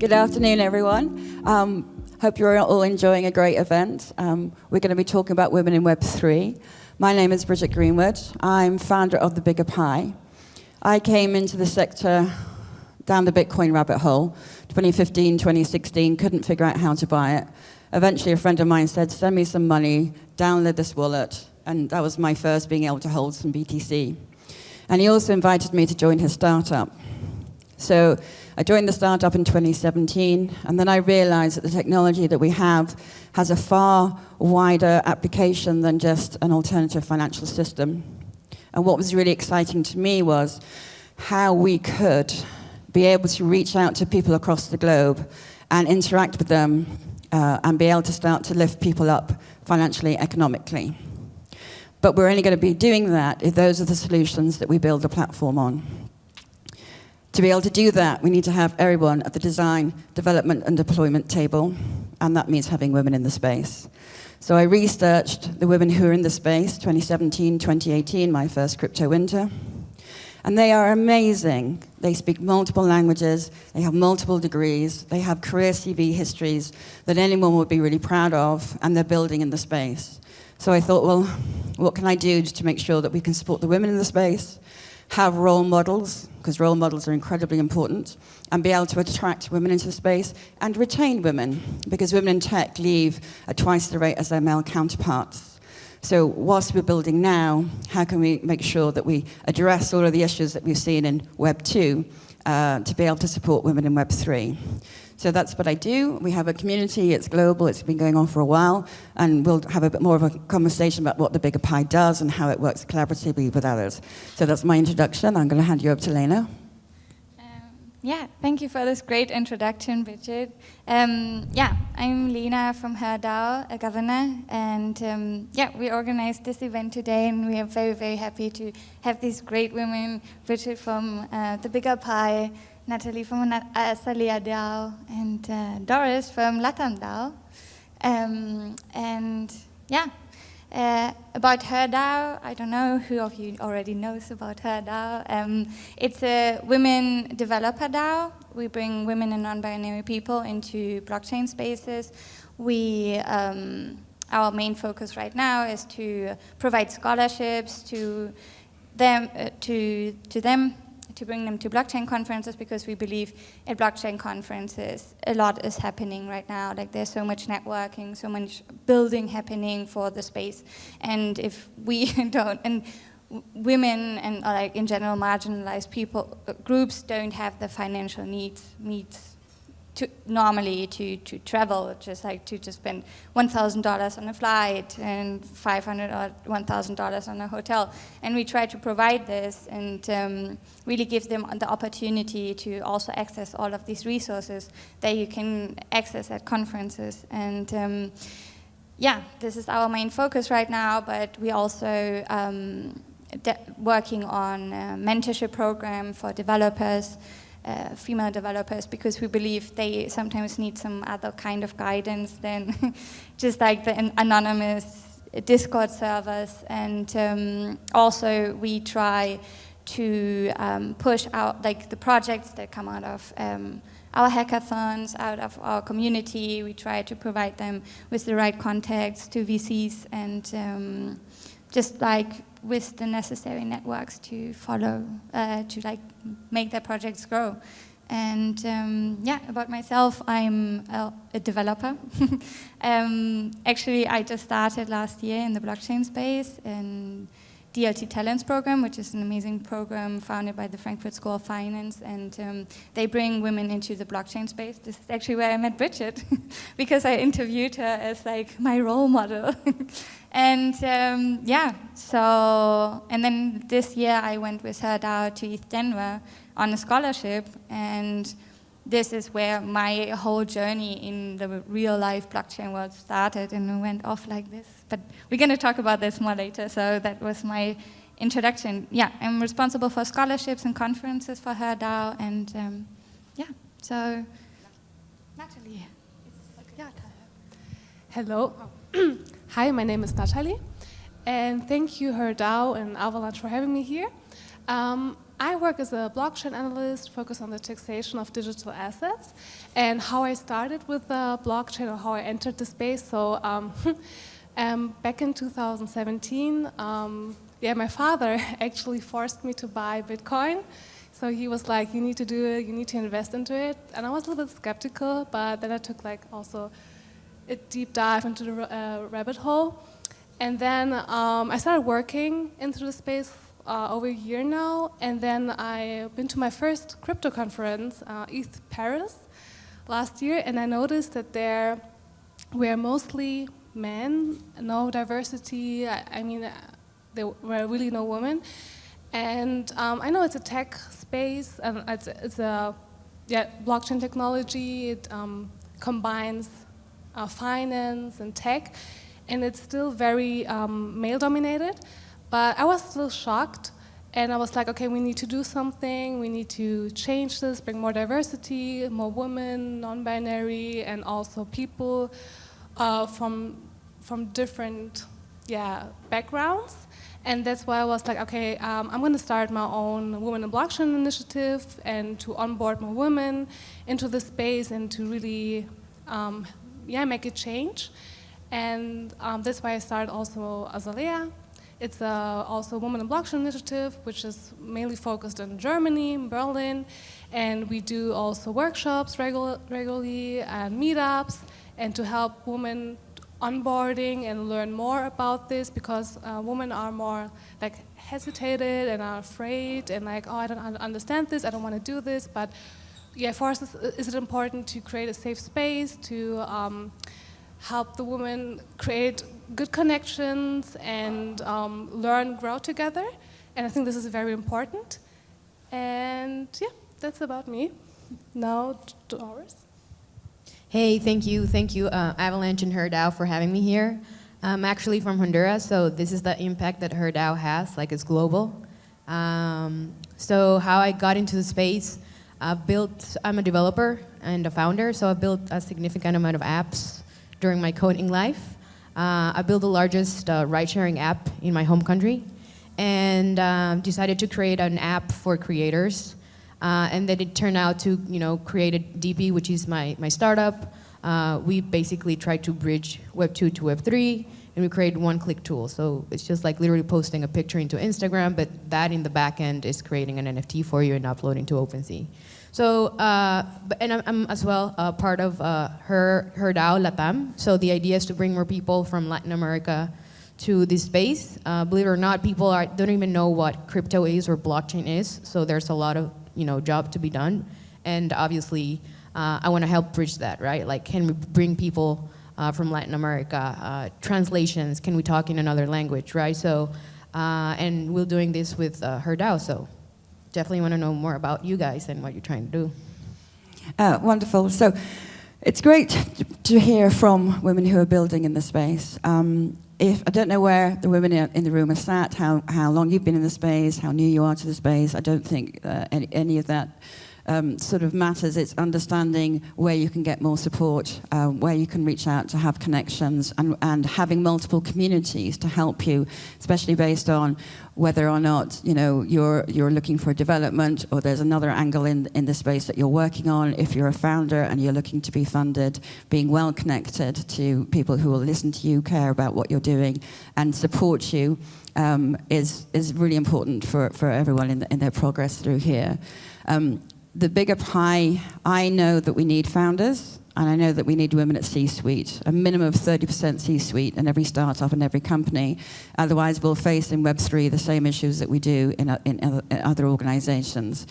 Good afternoon, everyone. Hope you're all enjoying a great event. We're going to be talking about women in Web3. My name is Bridget Greenwood. I'm founder of The Bigger Pie. I came into the sector down the Bitcoin rabbit hole, 2015, 2016, couldn't figure out how to buy it. Eventually, a friend of mine said, send me some money, download this wallet, and that was my first being able to hold some BTC. And he also invited me to join his startup. So I joined the startup in 2017, and then I realized that the technology that we have has a far wider application than just an alternative financial system. And what was really exciting to me was how we could be able to reach out to people across the globe and interact with them and be able to start to lift people up financially, economically. But we're only going to be doing that if those are the solutions that we build the platform on. To be able to do that, we need to have everyone at the design, development, and deployment table, and that means having women in the space. So I researched the women who are in the space, 2017, 2018, my first crypto winter, and they are amazing. They speak multiple languages, they have multiple degrees, they have career CV histories that anyone would be really proud of, and they're building in the space. So I thought, well, what can I do to make sure that we can support the women in the space, have role models, because role models are incredibly important, and be able to attract women into the space and retain women, because women in tech leave at twice the rate as their male counterparts. So whilst we're building now, how can we make sure that we address all of the issues that we've seen in Web 2 to be able to support women in Web 3? So that's what I do. We have a community, it's global, it's been going on for a while, and we'll have a bit more of a conversation about what the Bigger Pie does and how it works collaboratively with others. So that's my introduction. I'm going to hand you over to Lena. Yeah, thank you for this great introduction, Bridget. I'm Lena from H.E.R DAO, a governor, and we organized this event today, and we are very, very happy to have these great women, Bridget from The Bigger Pie, Natalie from Asalia DAO, and Doris from Latam DAO. About H.E.R DAO, I don't know who of you already knows about H.E.R DAO. It's a women developer DAO. We bring women and non-binary people into blockchain spaces. Our main focus right now is to provide scholarships to them, to bring them to blockchain conferences, because we believe at blockchain conferences a lot is happening right now. Like, there's so much networking, so much building happening for the space, and if we don't, and women and like in general marginalized people groups don't have the financial needs normally to travel, just like to just spend $1,000 on a flight and $500 or $1,000 on a hotel. And we try to provide this and really give them the opportunity to also access all of these resources that you can access at conferences. And this is our main focus right now, but we also working on a mentorship program for developers, female developers, because we believe they sometimes need some other kind of guidance than just like the anonymous Discord servers. And also we try to push out like the projects that come out of our hackathons, out of our community. We try to provide them with the right contacts to VCs and just like with the necessary networks to follow, to like make their projects grow. And about myself, I'm a developer. Actually, I just started last year in the blockchain space in DLT Talents program, which is an amazing program founded by the Frankfurt School of Finance, and they bring women into the blockchain space. This is actually where I met Bridget, because I interviewed her as like my role model. And and then this year I went with H.E.R DAO to East Denver on a scholarship, and this is where my whole journey in the real life blockchain world started, and it went off like this. But we're going to talk about this more later, so that was my introduction. Yeah, I'm responsible for scholarships and conferences for H.E.R DAO, and so Natalie. Hello. Hi, my name is Natalie, and thank you H.E.R DAO and Avalanche for having me here. I work as a blockchain analyst focused on the taxation of digital assets, and how I started with blockchain, or how I entered the space. So back in 2017, my father actually forced me to buy Bitcoin. So he was like, you need to do it, you need to invest into it. And I was a little bit skeptical, but then I took like also a deep dive into the rabbit hole. And then I started working into the space over a year now. And then I've been to my first crypto conference, ETH Paris, last year. And I noticed that there were mostly men, no diversity. There were really no women. And I know it's a tech space, and it's a blockchain technology. It combines finance and tech, and it's still very male-dominated. But I was still shocked, and I was like, okay, we need to do something. We need to change this, bring more diversity, more women, non-binary, and also people from different backgrounds. And that's why I was like, okay, I'm going to start my own Women in Blockchain initiative and to onboard more women into the space and to really, make a change. And that's why I started also Azalea. It's also a Women in Blockchain initiative, which is mainly focused in Germany, in Berlin. And we do also workshops regularly and meetups, and to help women onboarding and learn more about this, because women are more like hesitated and are afraid and like, oh, I don't understand this, I don't want to do this. But for us, is it important to create a safe space to help the women create good connections and learn, grow together. And I think this is very important. And that's about me. Now to ours. Hey, thank you, Avalanche and H.E.R DAO for having me here. I'm actually from Honduras, so this is the impact that H.E.R DAO has, like it's global. So how I got into the space, I'm a developer and a founder, so I built a significant amount of apps during my coding life. I built the largest ride-sharing app in my home country, and decided to create an app for creators. And then it turned out to, create a DP, which is my startup. We basically tried to bridge Web2 to Web3, and we created one-click tool. So it's just like literally posting a picture into Instagram, but that in the back end is creating an NFT for you and uploading to OpenSea. So, and I'm as well part of H.E.R DAO Latam. So the idea is to bring more people from Latin America to this space. Believe it or not, people don't even know what crypto is or blockchain is. So there's a lot of job to be done, and obviously I want to help bridge that, right? Like, can we bring people from Latin America, translations, can we talk in another language, right? So, and we're doing this with H.E.R DAO, so definitely want to know more about you guys and what you're trying to do. Wonderful. So it's great to hear from women who are building in the space. I don't know where the women in the room are sat, how long you've been in the space, how new you are to the space. I don't think any of that sort of matters. It's understanding where you can get more support, where you can reach out to have connections, and having multiple communities to help you, especially based on whether or not you're looking for development, or there's another angle in the space that you're working on. If you're a founder and you're looking to be funded, being well connected to people who will listen to you, care about what you're doing, and support you is really important for everyone in their progress through here. The bigger pie, I know that we need founders, and I know that we need women at C-suite, a minimum of 30% C-suite in every startup and every company. Otherwise, we'll face in Web3 the same issues that we do in other organizations.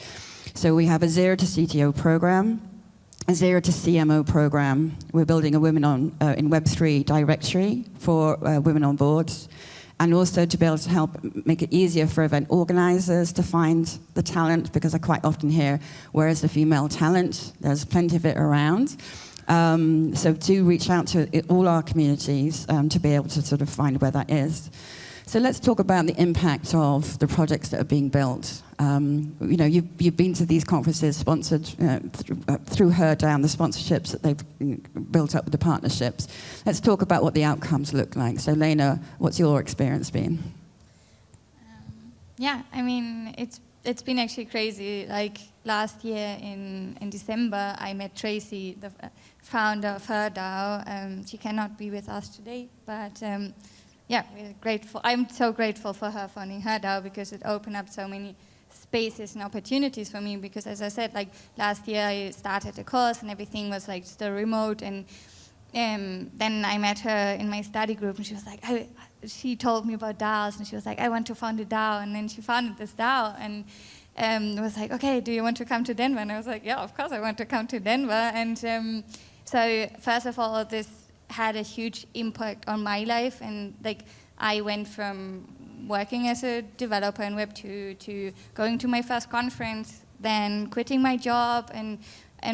So we have a 0 to CTO program, a 0 to CMO program. We're building a women in Web3 directory for women on boards, and also to be able to help make it easier for event organizers to find the talent, because I quite often hear, where is the female talent? There's plenty of it around. So do reach out to all our communities to be able to sort of find where that is. So let's talk about the impact of the projects that are being built. You've been to these conferences sponsored through H.E.R DAO, the sponsorships that they've built up with the partnerships. Let's talk about what the outcomes look like. So Lena, what's your experience been? It's it's been actually crazy. Like last year in December, I met Tracy, the founder of H.E.R DAO. She cannot be with us today, but yeah, we're grateful. I'm so grateful for her founding H.E.R DAO because it opened up so many spaces and opportunities for me. Because as I said, like last year I started a course and everything was like still remote, and then I met her in my study group, and she was like, she told me about DAOs, and she was like, I want to found a DAO, and then she founded this DAO, and was like, okay, do you want to come to Denver? And I was like, yeah, of course I want to come to Denver. And so first of all, this had a huge impact on my life, and like I went from working as a developer in Web2 to going to my first conference, then quitting my job, and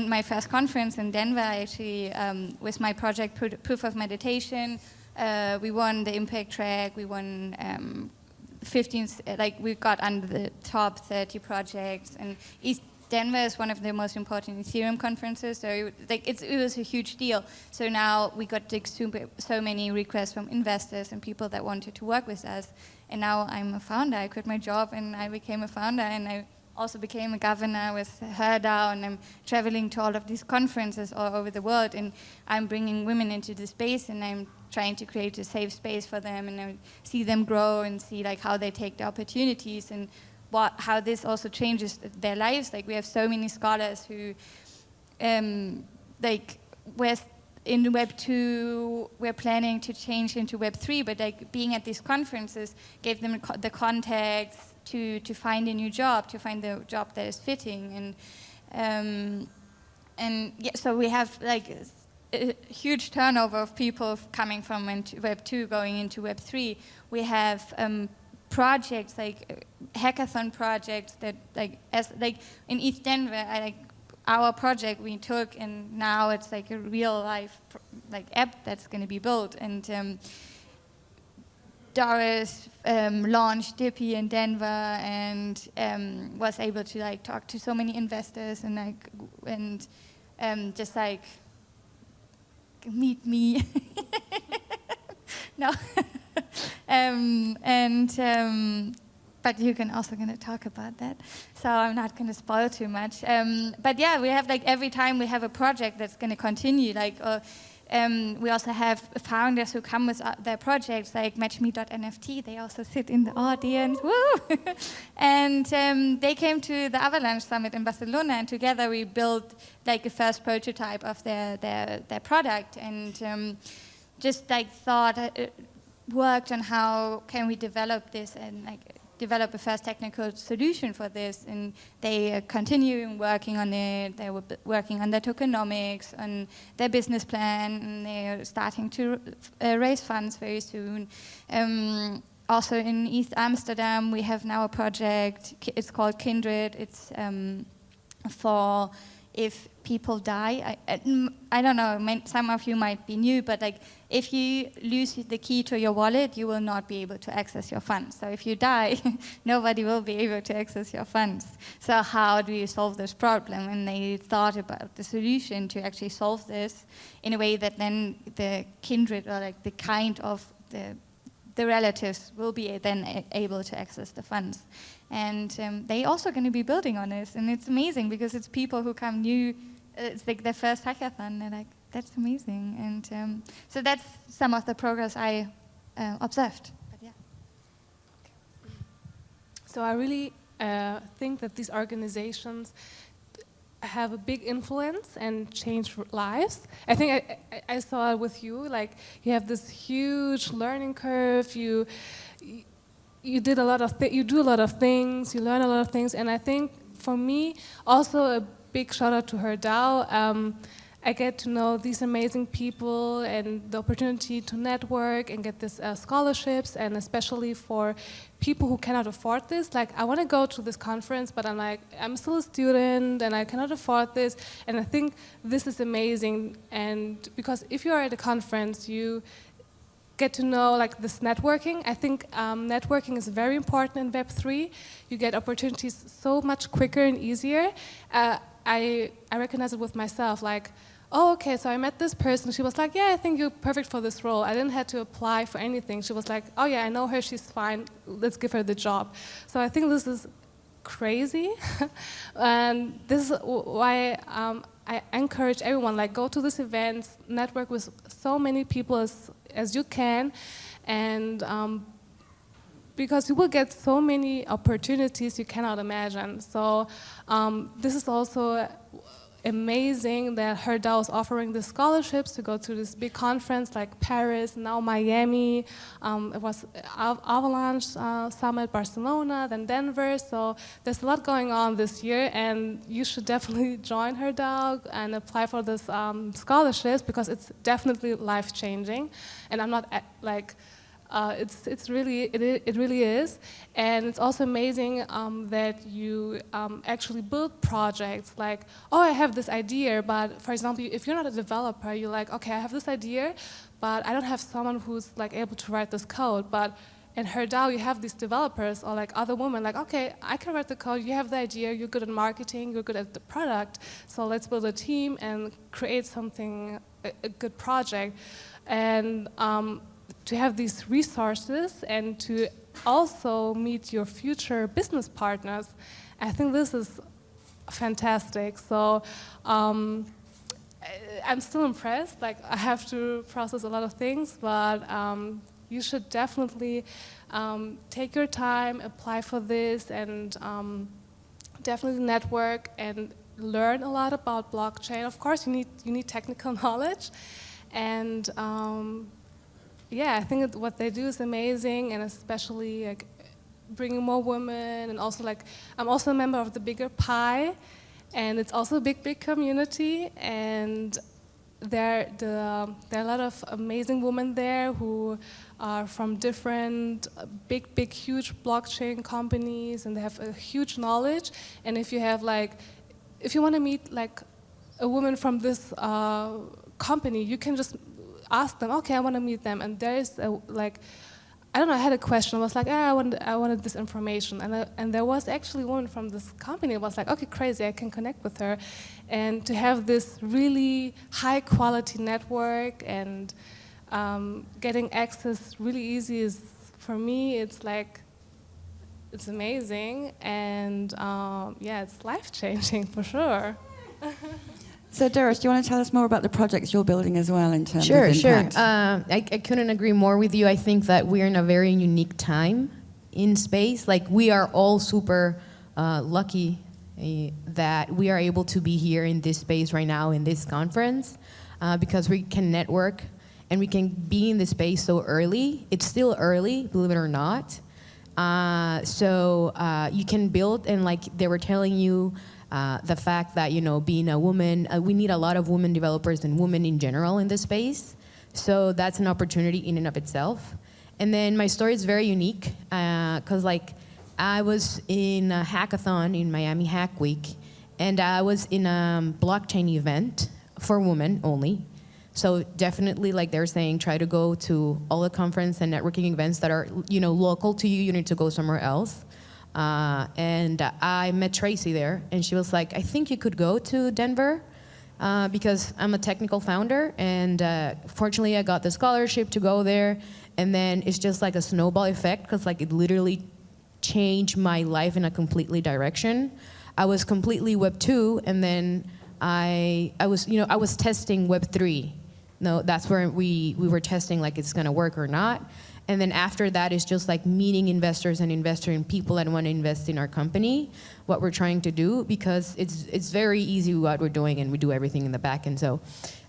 my first conference in Denver actually with my project Proof of Meditation. We won the impact track. We won 15, like we got under the top 30 projects. And East Denver is one of the most important Ethereum conferences, so like it was a huge deal. So now we got like so many requests from investors and people that wanted to work with us. And now I'm a founder. I quit my job and I became a founder, and I also became a governor with H.E.R DAO, and I'm traveling to all of these conferences all over the world, and I'm bringing women into the space, and I'm trying to create a safe space for them, and I see them grow and see like how they take the opportunities and how this also changes their lives. Like we have so many scholars who, like in Web2, we're planning to change into Web3, but like being at these conferences gave them the contacts to find a new job, to find the job that is fitting, and yeah, so we have like a huge turnover of people coming from Web2 going into Web3. We have projects like hackathon projects that like in East Denver, our project we took, and now it's like a real life like app that's going to be built. And Doris launched Dippy in Denver, and was able to like talk to so many investors and just like meet me. No. But you can also going to talk about that, so I'm not going to spoil too much. But yeah, we have like every time we have a project that's going to continue. Like we also have founders who come with their projects, like MatchMe.nft. They also sit in the audience. Woo! And they came to the Avalanche Summit in Barcelona, and together we built like a first prototype of their product, and just like worked on how can we develop this and like develop a first technical solution for this. And they are continuing working on it. They were working on their tokenomics, on their business plan, and they're starting to raise funds very soon. Also in East Amsterdam, we have now a project. It's called Kindred. It's for if people die. I don't know, some of you might be new, but like if you lose the key to your wallet, you will not be able to access your funds. So if you die, nobody will be able to access your funds. So how do you solve this problem? And they thought about the solution to actually solve this in a way that then the kindred, or like the kind of the relatives, will be then able to access the funds. And they also going to be building on this, and it's amazing because it's people who come new. It's like their first hackathon. They're like, that's amazing, and so that's some of the progress I observed. But yeah. Okay. So I really think that these organizations have a big influence and change lives. I think I saw it with you. Like you have this huge learning curve. You did a lot of you do a lot of things. You learn a lot of things, and I think for me also a big shout out to H.E.R DAO. I get to know these amazing people and the opportunity to network and get these scholarships, and especially for people who cannot afford this. Like, I want to go to this conference, but I'm still a student and I cannot afford this. And I think this is amazing. And because if you are at a conference, you get to know like this networking. I think networking is very important in Web3. You get opportunities so much quicker and easier. I recognize it with myself, like, oh, okay, so I met this person. She was like, yeah, I think you're perfect for this role. I didn't have to apply for anything. She was like, oh yeah, I know her, she's fine. Let's give her the job. So I think this is crazy. And this is why I encourage everyone, like, go to these events, network with so many people as you can, and because you will get so many opportunities you cannot imagine. So this is also amazing that H.E.R DAO is offering the scholarships to go to this big conference like Paris, now Miami. It was Avalanche Summit, Barcelona, then Denver. So there's a lot going on this year, and you should definitely join H.E.R DAO and apply for this scholarships, because it's definitely life-changing. And I'm not like, it really is, and it's also amazing that you actually build projects. Like, oh, I have this idea, but for example, if you're not a developer, you're like, okay, I have this idea, but I don't have someone who's like able to write this code. But in H.E.R DAO, you have these developers or like other women, like, okay, I can write the code. You have the idea. You're good at marketing. You're good at the product. So let's build a team and create something, a good project, and to have these resources and to also meet your future business partners. I think this is fantastic. So I'm still impressed. Like, I have to process a lot of things, but you should definitely take your time, apply for this, and definitely network and learn a lot about blockchain. Of course, you need technical knowledge, and yeah, I think what they do is amazing, and especially like bringing more women, and also like I'm also a member of the Bigger Pie, and it's also a big community, and there are a lot of amazing women there who are from different big huge blockchain companies, and they have a huge knowledge. And if you want to meet like a woman from this company, you can just ask them, okay, I want to meet them, and there is I don't know, I had a question. I was like, I wanted this information, and there was actually a woman from this company. I was like, okay, crazy, I can connect with her, and to have this really high quality network and getting access really easy is, for me, it's like, it's amazing, and yeah, it's life changing for sure. So, Doris, do you want to tell us more about the projects you're building as well in terms of Sure. impact? I couldn't agree more with you. I think that we're in a very unique time in space. Like, we are all super lucky that we are able to be here in this space right now in this conference, because we can network and we can be in this space so early. It's still early, believe it or not. So you can build, and like they were telling you, the fact that, you know, being a woman, we need a lot of women developers and women in general in this space. So that's an opportunity in and of itself. And then my story is very unique, because like I was in a hackathon in Miami Hack Week, and I was in a blockchain event for women only. So definitely, like they're saying, try to go to all the conference and networking events that are, you know, local to you. You need to go somewhere else. And I met Tracy there, and she was like, I think you could go to Denver, because I'm a technical founder, and fortunately I got the scholarship to go there, and then it's just like a snowball effect, because like it literally changed my life in a completely direction. I was completely Web 2, and then I was testing Web 3. No, that's where we were testing like it's gonna work or not. And then after that is just like meeting investors and people that want to invest in our company, what we're trying to do, because it's very easy what we're doing, and we do everything in the back. And so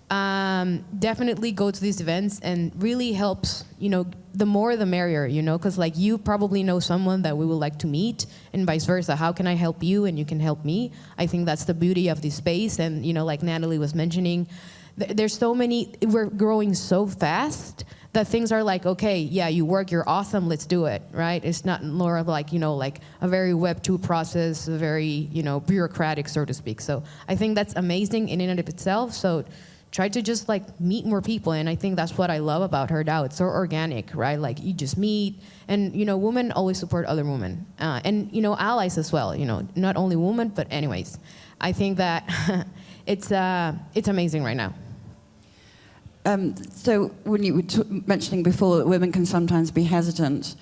definitely go to these events, and really helps, you know, the more the merrier, you know, because like you probably know someone that we would like to meet, and vice versa. How can I help you and you can help me? I think that's the beauty of this space. And, you know, like Natalie was mentioning, there's so many, we're growing so fast that things are like, okay, yeah, you work, you're awesome, let's do it, right? It's not more of like, you know, like a very Web 2 process, a very, you know, bureaucratic, so to speak. So I think that's amazing in and of itself. So try to just like meet more people, and I think that's what I love about H.E.R DAO. It's so organic, right? Like you just meet, and, you know, women always support other women, and, you know, allies as well, you know, not only women, but anyways. I think that it's amazing right now. So when you were mentioning before that women can sometimes be hesitant,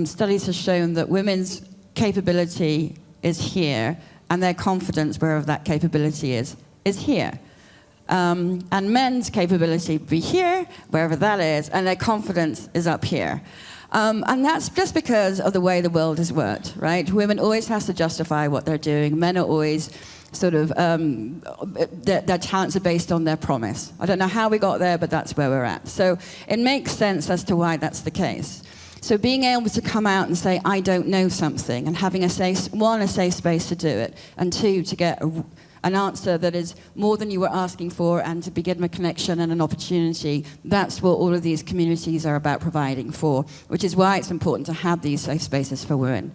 studies have shown that women's capability is here, and their confidence, wherever that capability is here. And men's capability would be here, wherever that is, and their confidence is up here. And that's just because of the way the world has worked, right? Women always have to justify what they're doing. Men are always sort of, their talents are based on their promise. I don't know how we got there, but that's where we're at. So it makes sense as to why that's the case. So being able to come out and say, I don't know something, and having a safe space to do it, and two, to get an answer that is more than you were asking for, and to begin a connection and an opportunity. That's what all of these communities are about providing for, which is why it's important to have these safe spaces for women.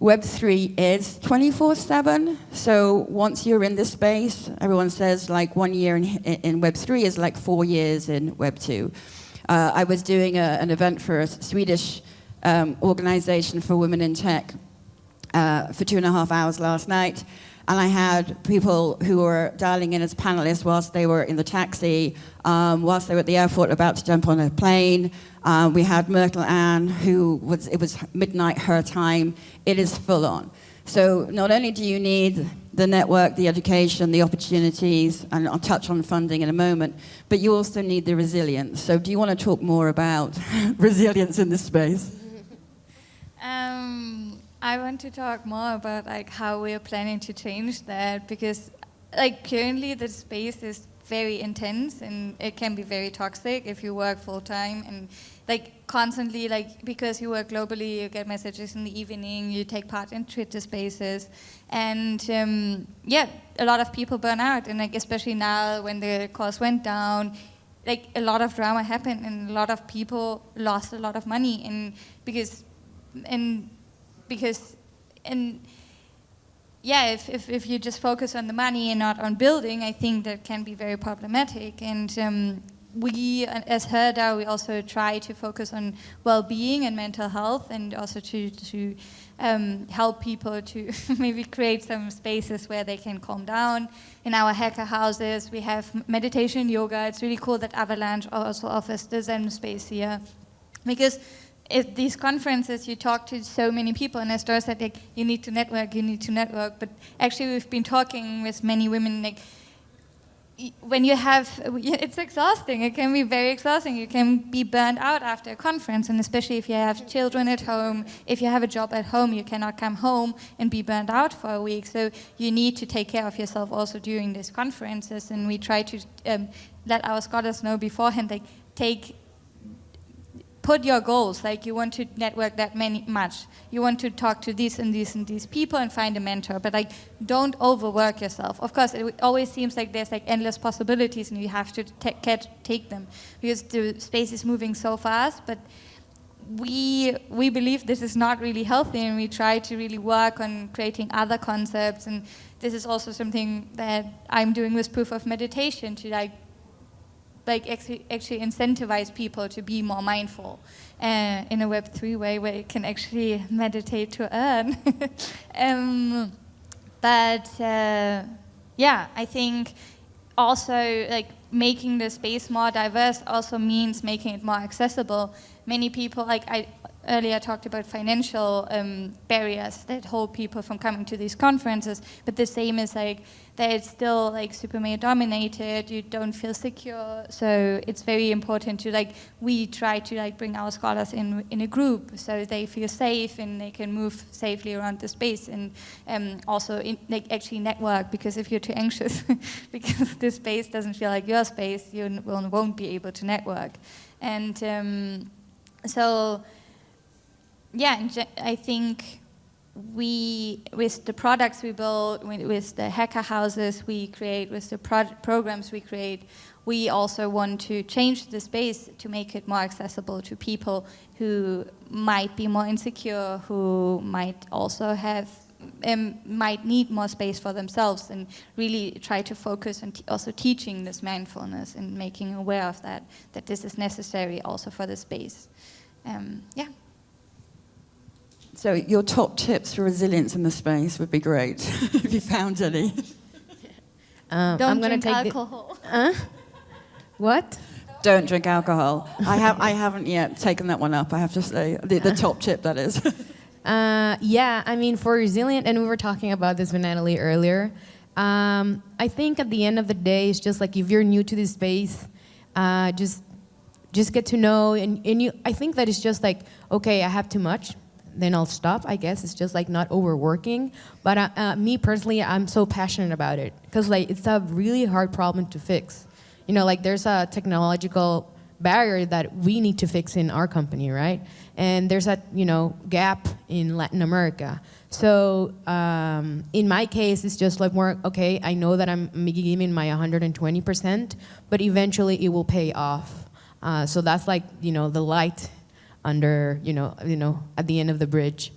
Web3 is 24/7, so once you're in this space, everyone says like 1 year in Web3 is like 4 years in Web2. I was doing an event for a Swedish organization for women in tech for 2.5 hours last night. And I had people who were dialing in as panelists whilst they were in the taxi, whilst they were at the airport about to jump on a plane. We had Myrtle Ann, it was midnight her time. It is full on. So not only do you need the network, the education, the opportunities, and I'll touch on funding in a moment, but you also need the resilience. So do you want to talk more about resilience in this space? I want to talk more about like how we are planning to change that, because like currently the space is very intense and it can be very toxic if you work full time and like constantly, like because you work globally, you get messages in the evening, you take part in Twitter spaces, and yeah, a lot of people burn out, and like especially now when the cost went down, like a lot of drama happened and a lot of people lost a lot of money, and yeah, if you just focus on the money and not on building, I think that can be very problematic. And we, as H.E.R, we also try to focus on well-being and mental health, and also to help people to maybe create some spaces where they can calm down. In our hacker houses, we have meditation and yoga. It's really cool that Avalanche also offers the Zen space here, because at these conferences, you talk to so many people, and as Dora said, like, you need to network, but actually we've been talking with many women, like, when you have, it's exhausting, it can be very exhausting, you can be burned out after a conference, and especially if you have children at home, if you have a job at home, you cannot come home and be burned out for a week, so you need to take care of yourself also during these conferences, and we try to let our scholars know beforehand, like, put your goals, like you want to network that much. You want to talk to these and these and these people and find a mentor, but like don't overwork yourself. Of course, it always seems like there's like endless possibilities and you have to take them because the space is moving so fast, but we believe this is not really healthy, and we try to really work on creating other concepts, and this is also something that I'm doing with proof of meditation to like actually incentivize people to be more mindful in a Web3 way where you can actually meditate to earn. Yeah, I think also like making the space more diverse also means making it more accessible. Many people, like I earlier talked about financial barriers that hold people from coming to these conferences, but the same is like that it's still like super male dominated, you don't feel secure, so it's very important to like, we try to like bring our scholars in a group so they feel safe and they can move safely around the space, and also like actually network, because if you're too anxious because this space doesn't feel like your space, you won't be able to network. And so yeah, I think with the products we build, with the hacker houses we create, with the programs we create, we also want to change the space to make it more accessible to people who might be more insecure, who might also have, might need more space for themselves, and really try to focus on also teaching this mindfulness and making aware of that this is necessary also for the space. Yeah. So your top tips for resilience in the space would be great, if you found any. Don't drink alcohol. What? Don't drink alcohol. I haven't yet taken that one up, I have to say. The top tip, that is. Yeah, I mean, for resilient, and we were talking about this with Natalie earlier. I think at the end of the day, it's just like if you're new to this space, just get to know, and you. I think that it's just like, okay, I have too much, then I'll stop. I guess it's just like not overworking. But me personally, I'm so passionate about it because like it's a really hard problem to fix. You know, like there's a technological barrier that we need to fix in our company, right? And there's a gap in Latin America. So in my case, it's just like more, okay, I know that I'm giving my 120%, but eventually it will pay off. So that's like, the light under, at the end of the bridge,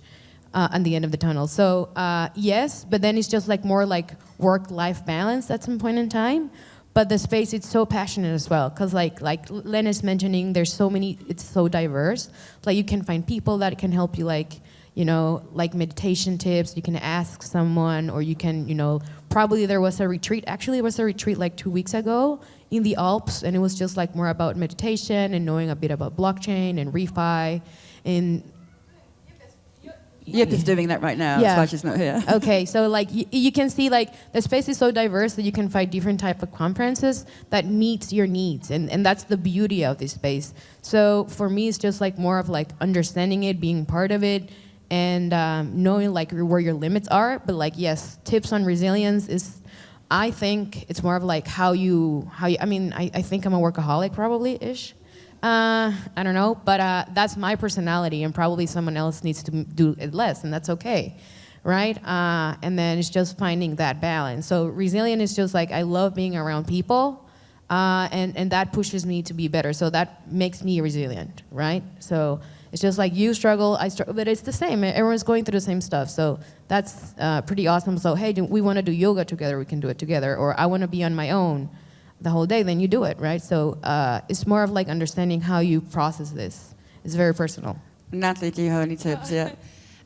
at the end of the tunnel. So yes, but then it's just like more like work-life balance at some point in time. But the space, it's so passionate as well, because like Len is mentioning, there's so many, it's so diverse. Like you can find people that can help you, like meditation tips, you can ask someone, or you can, probably there was a retreat, actually it was a retreat like 2 weeks ago in the Alps, and it was just like more about meditation and knowing a bit about blockchain and refi, and Yip is doing that right now, that's why she's not here. Okay, so like you can see like the space is so diverse that you can find different type of conferences that meets your needs, and that's the beauty of this space. So for me, it's just like more of like understanding it, being part of it, and knowing like where your limits are. But like, yes, tips on resilience is, I think it's more of like how you I mean, I think I'm a workaholic probably-ish. I don't know, but that's my personality, and probably someone else needs to do it less, and that's okay, right? And then it's just finding that balance. So resilient is just like, I love being around people, and that pushes me to be better. So that makes me resilient, right? So it's just like you struggle, I struggle, but it's the same. Everyone's going through the same stuff. So that's pretty awesome. So hey, we want to do yoga together, we can do it together. Or I want to be on my own the whole day, then you do it, right? So it's more of like understanding how you process this. It's very personal. Natalie, do you have any tips yet?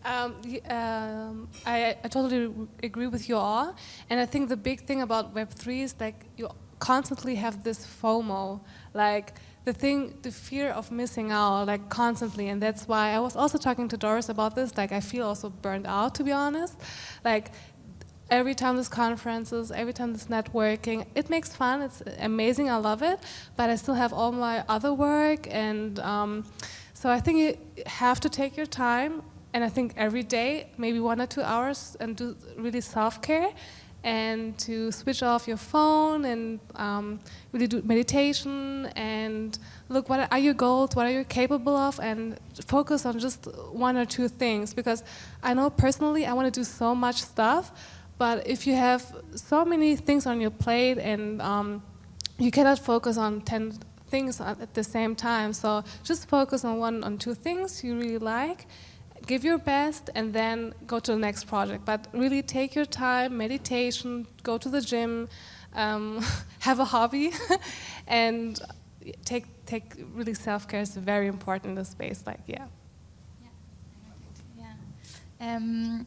I totally agree with you all. And I think the big thing about Web3 is like you constantly have this FOMO, like the fear of missing out, like constantly. And that's why I was also talking to Doris about this. Like I feel also burned out, to be honest. Like every time there's conferences, every time there's networking, it makes fun, it's amazing, I love it, but I still have all my other work, and so I think you have to take your time, and I think every day, maybe 1 or 2 hours, and do really self-care, and to switch off your phone, and really do meditation, and look, what are your goals, what are you capable of, and focus on just 1 or 2 things, because I know personally I want to do so much stuff. But if you have so many things on your plate, and you cannot focus on 10 things at the same time, so just focus on 1 or 2 things you really like, give your best, and then go to the next project. But really take your time, meditation, go to the gym, have a hobby, and take really self-care is very important in this space. Like, yeah.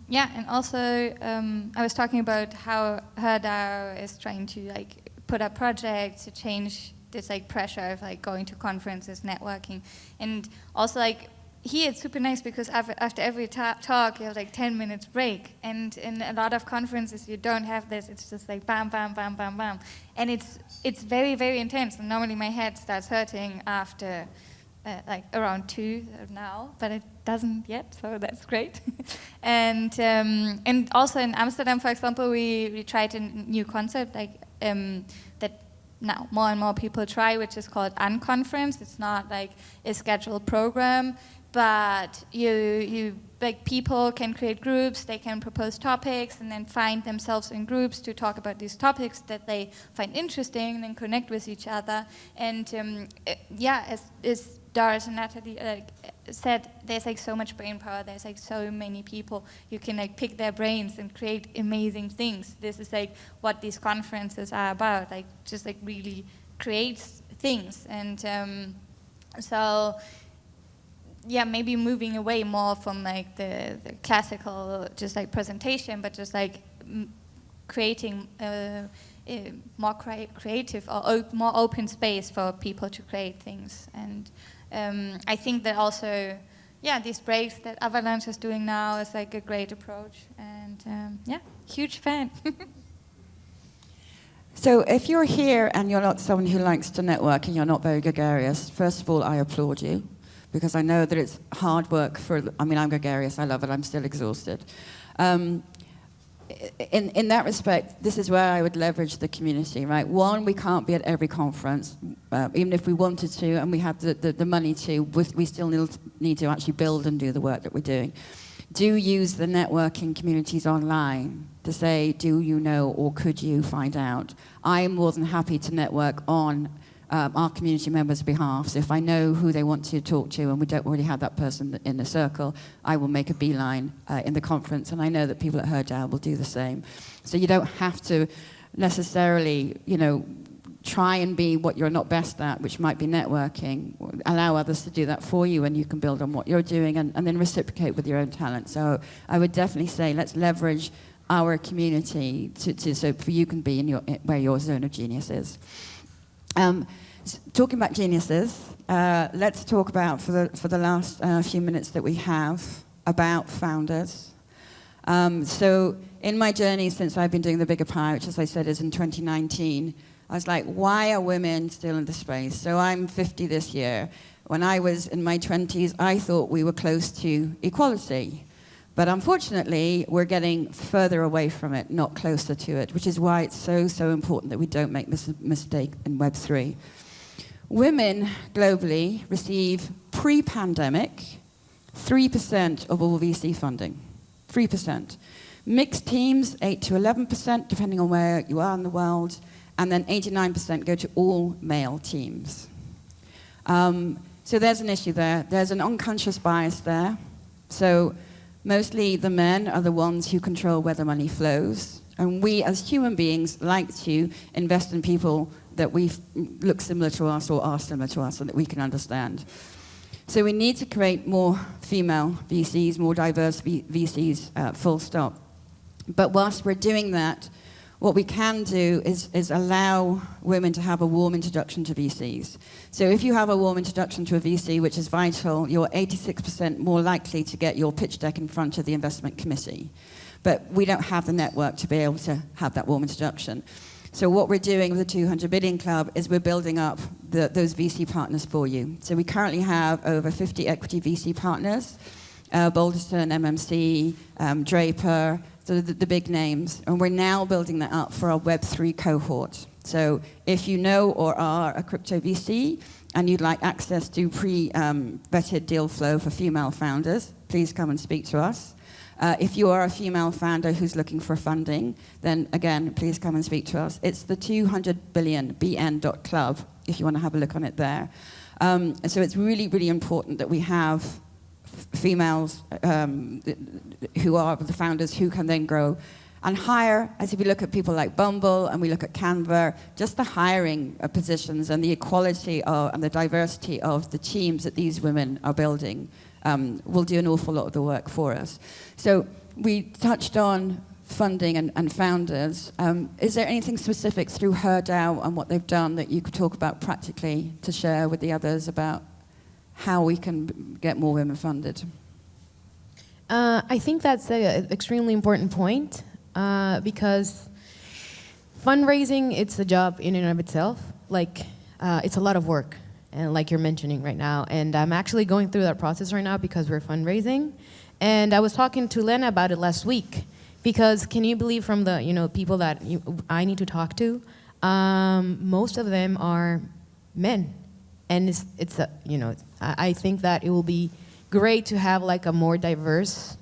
Yeah, and also I was talking about how H.E.R is trying to like put up projects to change this like pressure of like going to conferences, networking, and also like here it's super nice because after every talk you have like 10 minutes break, and in a lot of conferences you don't have this. It's just like bam, bam, bam, bam, bam, and it's very, very intense. And normally my head starts hurting after like around 2 now, but it doesn't yet, so that's great. And also in Amsterdam, for example, we tried a new concept like that now more and more people try, which is called Unconference. It's not like a scheduled program, but you like people can create groups, they can propose topics, and then find themselves in groups to talk about these topics that they find interesting, and then connect with each other. And yeah, as Doris and Natalie said, there's like so much brain power. There's like so many people. You can like pick their brains and create amazing things. This is like what these conferences are about. Like just like really creates things. And so yeah, maybe moving away more from like the classical just like presentation, but just like creating more creative or more open space for people to create things. And I think that also, yeah, these breaks that Avalanche is doing now is like a great approach. And yeah, huge fan. So if you're here and you're not someone who likes to network and you're not very gregarious, first of all, I applaud you, because I know that it's hard work I'm gregarious, I love it, I'm still exhausted. In that respect, this is where I would leverage the community, right? One, we can't be at every conference, even if we wanted to and we have the money to, we still need to actually build and do the work that we're doing. Do use the networking communities online to say, do you know or could you find out? I'm more than happy to network on our community members' behalf. So if I know who they want to talk to and we don't already have that person in the circle, I will make a beeline in the conference, and I know that people at H.E.R DAO will do the same. So you don't have to necessarily, try and be what you're not best at, which might be networking. Allow others to do that for you, and you can build on what you're doing and then reciprocate with your own talent. So I would definitely say let's leverage our community so you can be where your zone of genius is. Talking about geniuses, let's talk about, for the last few minutes that we have, about founders. So in my journey since I've been doing the Bigger Pie, which as I said is in 2019, I was like, why are women still in the space? So I'm 50 this year. When I was in my 20s, I thought we were close to equality. But unfortunately, we're getting further away from it, not closer to it, which is why it's so important that we don't make this mistake in Web3. Women globally receive, pre-pandemic, 3% of all VC funding. 3%. Mixed teams, 8 to 11%, depending on where you are in the world. And then 89% go to all male teams. So there's an issue there. There's an unconscious bias there. So mostly the men are the ones who control where the money flows. And we as human beings like to invest in people that we look similar to us or are similar to us so that we can understand. So we need to create more female VCs, more diverse VCs, full stop. But whilst we're doing that, what we can do is allow women to have a warm introduction to VCs. So if you have a warm introduction to a VC, which is vital, you're 86% more likely to get your pitch deck in front of the investment committee. But we don't have the network to be able to have that warm introduction. So what we're doing with the 200 Billion Club is we're building up those VC partners for you. So we currently have over 50 equity VC partners, Boulderson, MMC, Draper, so the big names, and we're now building that up for our Web3 cohort. So if you know or are a crypto VC and you'd like access to pre-vetted deal flow for female founders, please come and speak to us. If you are a female founder who's looking for funding, then again, please come and speak to us. It's the 200 billion bn.club, if you want to have a look on it there. So it's really, really important that we have females who are the founders who can then grow and hire. As if we look at people like Bumble and we look at Canva, just the hiring positions and the equality and the diversity of the teams that these women are building will do an awful lot of the work for us. So we touched on funding and founders. Is there anything specific through H.E.R DAO and what they've done that you could talk about practically to share with the others about how we can get more women funded? I think that's an extremely important point because fundraising, it's a job in and of itself. Like, it's a lot of work, and like you're mentioning right now. And I'm actually going through that process right now because we're fundraising. And I was talking to Lena about it last week because can you believe from the people that I need to talk to, most of them are men. And I think that it will be great to have like a more diverse,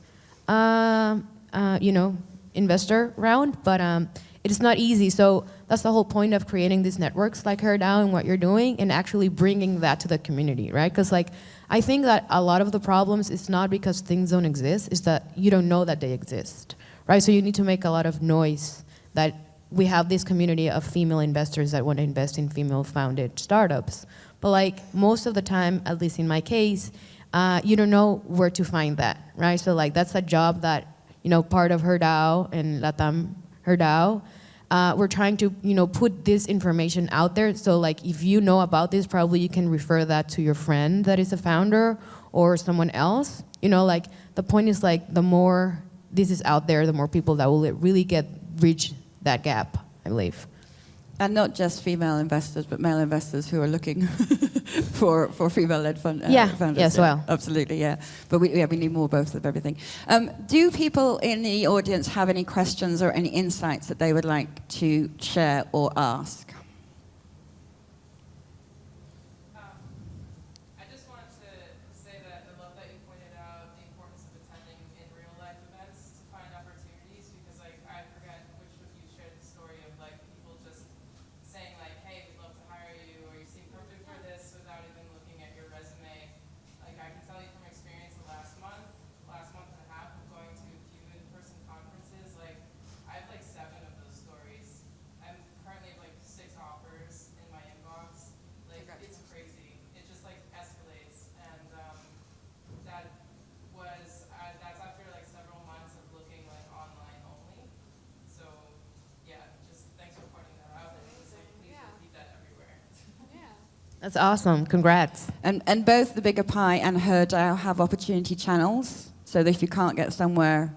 investor round, but it's not easy. So that's the whole point of creating these networks like H.E.R DAO and what you're doing and actually bringing that to the community, right? Because I think that a lot of the problems is not because things don't exist, it's that you don't know that they exist, right? So you need to make a lot of noise that we have this community of female investors that want to invest in female-founded startups. But most of the time, at least in my case, you don't know where to find that, right? So that's a job that, part of H.E.R DAO and Latam H.E.R DAO we're trying to, put this information out there. So like, if you know about this, probably you can refer that to your friend that is a founder or someone else. Like the point is like, the more this is out there, the more people that will really reach that gap, I believe. And not just female investors, but male investors who are looking for female-led founders. Yes, well. Absolutely, yeah. But we need more both of everything. Do people in the audience have any questions or any insights that they would like to share or ask? I just wanted to say that I love that you pointed out the importance of attending in real-life events to find opportunities, because I forget which of you shared the story of people just saying hey, we'd love to hire you, or you seem perfect for this, without even looking at your resume. I can tell you from experience, the last month and a half of going to a few in-person conferences, I have 7 of those stories. I'm currently have 6 offers in my inbox. It's crazy. It just escalates, and that's after several months of looking online only. So yeah, just thanks for pointing that out. And please repeat that everywhere. That's awesome. Congrats. And both the Bigger Pie and H.E.R DAO have opportunity channels, so that if you can't get somewhere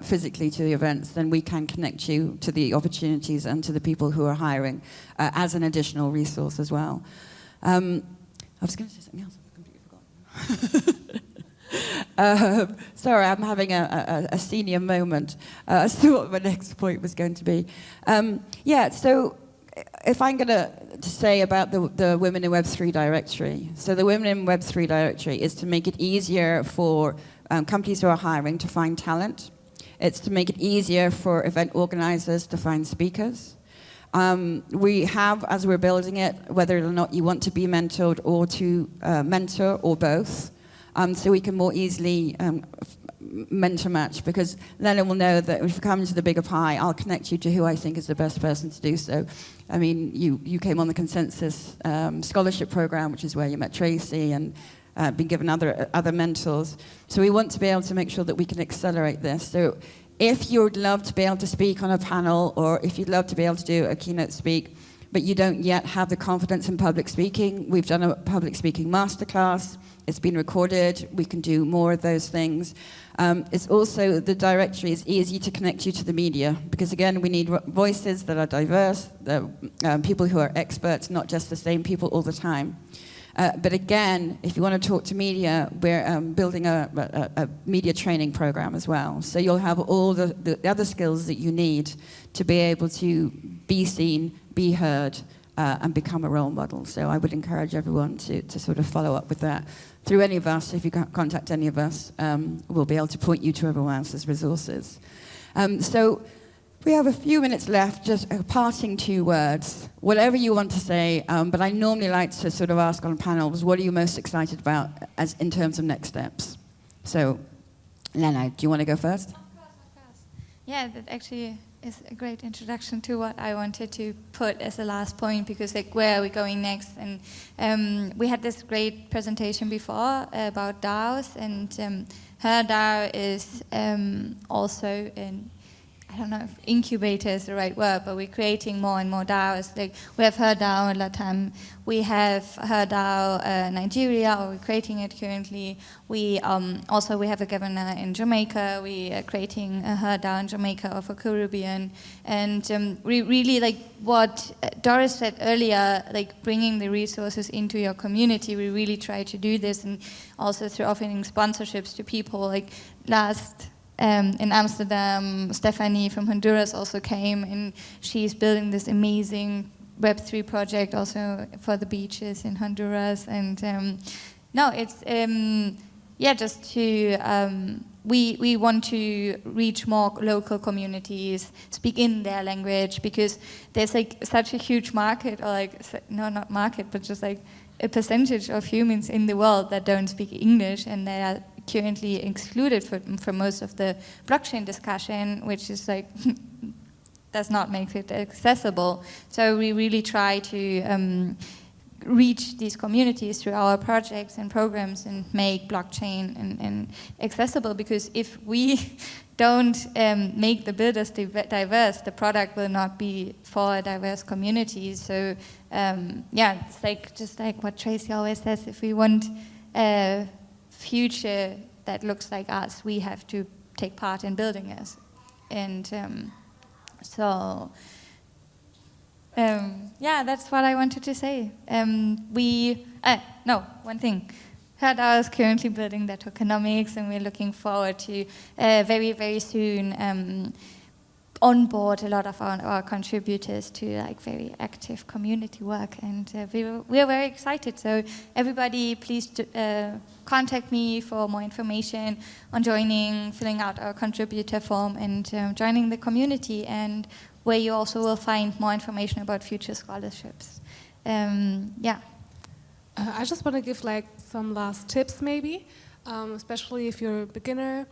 physically to the events, then we can connect you to the opportunities and to the people who are hiring as an additional resource as well. I was going to say something else, I've completely forgotten. Sorry, I'm having a senior moment as to what my next point was going to be. So if I'm going to say about the Women in Web3 directory, so the Women in Web3 directory is to make it easier for companies who are hiring to find talent. It's to make it easier for event organizers to find speakers. We have, as we're building it, whether or not you want to be mentored or to mentor or both, so we can more easily mentor match, because then it will know that if you come to the Bigger Pie, I'll connect you to who I think is the best person to do so. I mean, you came on the Consensus Scholarship Program, which is where you met Tracy and been given other mentors. So we want to be able to make sure that we can accelerate this. So if you would love to be able to speak on a panel, or if you'd love to be able to do a keynote speak, but you don't yet have the confidence in public speaking, we've done a public speaking masterclass. It's been recorded. We can do more of those things. It's also, the directory is easy to connect you to the media, because again, we need voices that are diverse, people who are experts, not just the same people all the time. But again, if you want to talk to media, we're building a media training program as well. So you'll have all the other skills that you need to be able to be seen, be heard, and become a role model. So I would encourage everyone to sort of follow up with that. Through any of us, if you contact any of us, we'll be able to point you to everyone else's resources. So we have a few minutes left, just parting 2 words. Whatever you want to say, but I normally like to sort of ask on panels, what are you most excited about as in terms of next steps? So, Lena, do you want to go first? Of course. Yeah, that actually is a great introduction to what I wanted to put as a last point, because where are we going next? And we had this great presentation before about DAOs, and H.E.R DAO is also in, I don't know if incubator is the right word, but we're creating more and more DAOs. We have H.E.R DAO in Latam, we have H.E.R DAO Nigeria, or we're creating it currently. We also we have a governor in Jamaica. We are creating a H.E.R DAO in Jamaica or for Caribbean, and we really what Doris said earlier, bringing the resources into your community. We really try to do this, and also through offering sponsorships to people. In Amsterdam, Stephanie from Honduras also came, and she's building this amazing Web3 project also for the beaches in Honduras. And it's just to we want to reach more local communities, speak in their language, because there's such a huge market, or not market, but just a percentage of humans in the world that don't speak English, and they are currently excluded from most of the blockchain discussion, which is does not make it accessible. So we really try to reach these communities through our projects and programs and make blockchain and accessible, because if we don't make the builders diverse, the product will not be for a diverse community. So yeah, it's like just like what Tracy always says, if we want a future that looks like us, we have to take part in building us. And yeah, that's what I wanted to say. One thing. H.E.R is currently building their tokenomics, and we're looking forward to very, very soon onboard a lot of our contributors to like very active community work, and we are very excited. So everybody, please contact me for more information on joining, filling out our contributor form, and joining the community, and where you also will find more information about future scholarships. Yeah. I just want to give like some last tips maybe, especially if you're a beginner.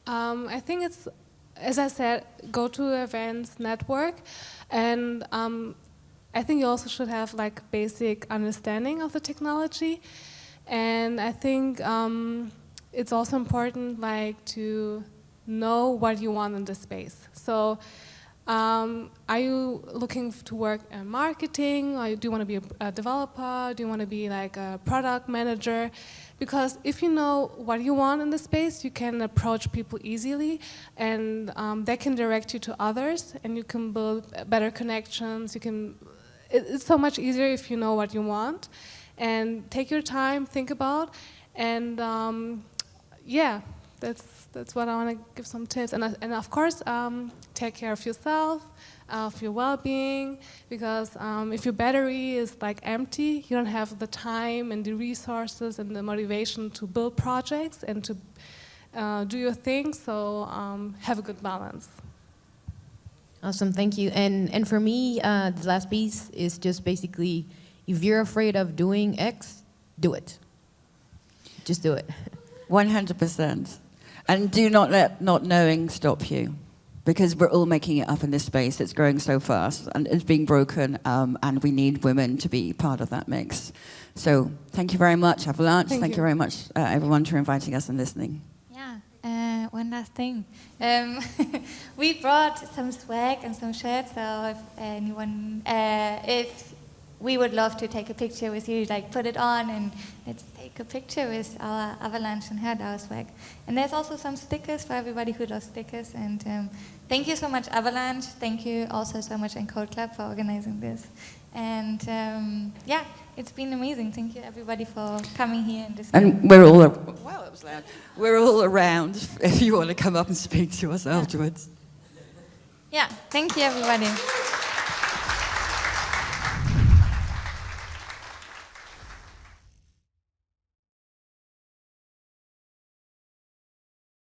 I think it's, as I said, go to events, network, and I think you also should have like basic understanding of the technology. And I think it's also important like to know what you want in the space. So are you looking to work in marketing, or do you want to be a developer? Do you want to be like a product manager? Because if you know what you want in the space, you can approach people easily, and they can direct you to others, and you can build better connections. It's so much easier if you know what you want, and take your time, think about, and yeah, that's what I want to give some tips. And of course, take care of yourself, of your well-being, because if your battery is like empty, you don't have the time and the resources and the motivation to build projects and to do your thing. So have a good balance. Awesome, thank you. And for me, the last piece is just basically, if you're afraid of doing X, do it. Just do it. 100%. And do not let not knowing stop you, because we're all making it up in this space. It's growing so fast, and it's being broken, and we need women to be part of that mix. So thank you very much, Avalanche. Thank you very much, everyone, for inviting us and listening. Yeah, one last thing. We brought some swag and some shirts, so if anyone, if we would love to take a picture with you, like put it on and let's take a picture with our Avalanche and H.E.R swag. And there's also some stickers for everybody who loves stickers. And thank you so much, Avalanche. Thank you also so much Encode Club for organizing this. And yeah, it's been amazing. Thank you everybody for coming here and discussing. And we're all, wow, that was loud. We're all around if you want to come up and speak to us afterwards. Yeah, thank you everybody.